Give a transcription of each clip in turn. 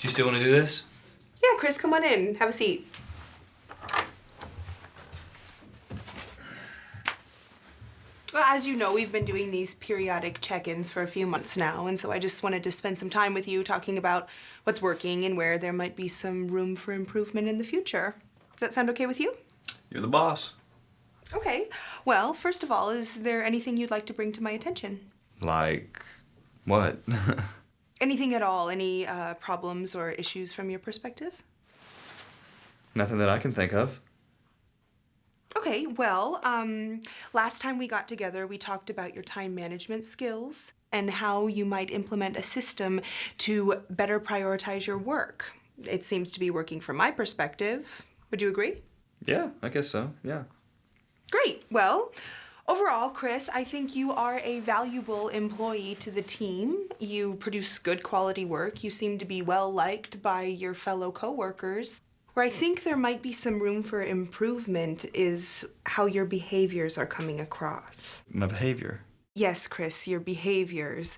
Do you still want to do this? Yeah, Chris, come on in. Have a seat. Well, as you know, we've been doing these periodic check-ins for a few months now, and so I just wanted to spend some time with you talking about what's working and where there might be some room for improvement in the future. Does that sound okay with you? You're the boss. Okay. Well, first of all, is there anything you'd like to bring to my attention? Like, what? Anything at all? Any problems or issues from your perspective? Nothing that I can think of. Okay, well, last time we got together, we talked about your time management skills and how you might implement a system to better prioritize your work. It seems to be working from my perspective. Would you agree? Yeah, I guess so, yeah. Great. Well, overall, Chris, I think you are a valuable employee to the team. You produce good quality work. You seem to be well liked by your fellow coworkers. Where I think there might be some room for improvement is how your behaviors are coming across. My behavior? Yes, Chris, your behaviors.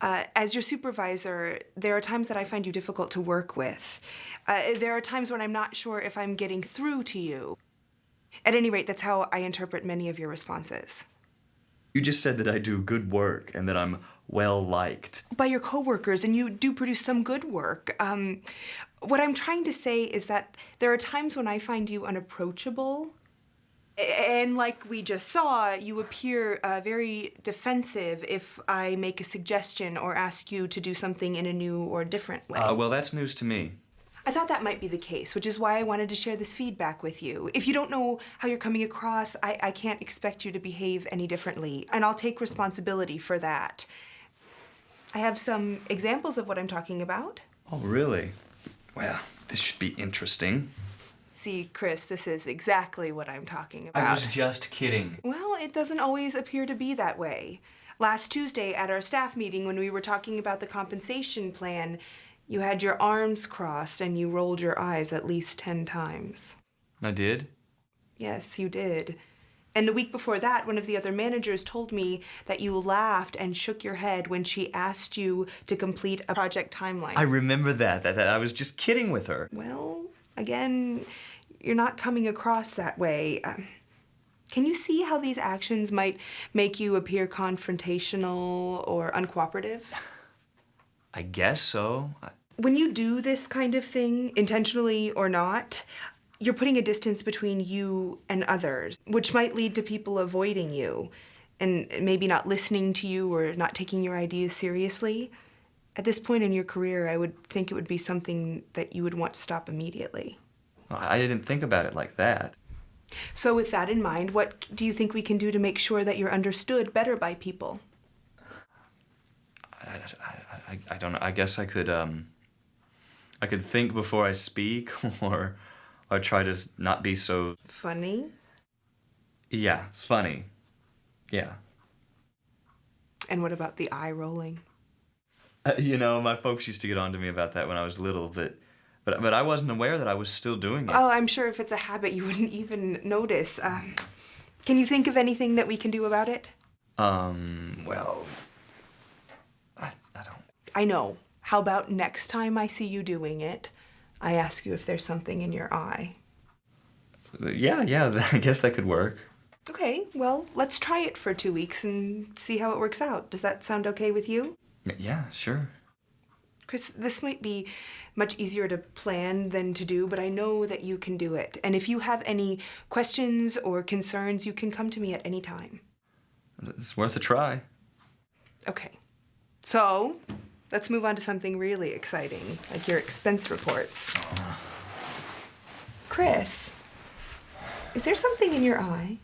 As your supervisor, there are times that I find you difficult to work with. There are times when I'm not sure if I'm getting through to you. At any rate, that's how I interpret many of your responses. You just said that I do good work and that I'm well-liked. By your coworkers, and you do produce some good work. What I'm trying to say is that there are times when I find you unapproachable. And like we just saw, you appear very defensive if I make a suggestion or ask you to do something in a new or different way. Well, that's news to me. I thought that might be the case, which is why I wanted to share this feedback with you. If you don't know how you're coming across, I can't expect you to behave any differently, and I'll take responsibility for that. I have some examples of what I'm talking about. Oh, really? Well, this should be interesting. See, Chris, this is exactly what I'm talking about. I was just kidding. Well, it doesn't always appear to be that way. Last Tuesday at our staff meeting when we were talking about the compensation plan, you had your arms crossed and you rolled your eyes at least 10 times. I did? Yes, you did. And the week before that, one of the other managers told me that you laughed and shook your head when she asked you to complete a project timeline. I remember that I was just kidding with her. Well, again, you're not coming across that way. Can you see how these actions might make you appear confrontational or uncooperative? I guess so. When you do this kind of thing, intentionally or not, you're putting a distance between you and others, which might lead to people avoiding you and maybe not listening to you or not taking your ideas seriously. At this point in your career, I would think it would be something that you would want to stop immediately. Well, I didn't think about it like that. So with that in mind, what do you think we can do to make sure that you're understood better by people? I don't know. I guess I could think before I speak, or try to not be so... Funny? Yeah, funny. Yeah. And what about the eye rolling? You know, my folks used to get on to me about that when I was little, but I wasn't aware that I was still doing it. Oh, I'm sure if it's a habit, you wouldn't even notice. Can you think of anything that we can do about it? Well, I don't... I know. How about next time I see you doing it, I ask you if there's something in your eye? Yeah, I guess that could work. Okay, well, let's try it for 2 weeks and see how it works out. Does that sound okay with you? Yeah, sure. Chris, this might be much easier to plan than to do, but I know that you can do it. And if you have any questions or concerns, you can come to me at any time. It's worth a try. Okay. So, let's move on to something really exciting, like your expense reports. Chris, is there something in your eye?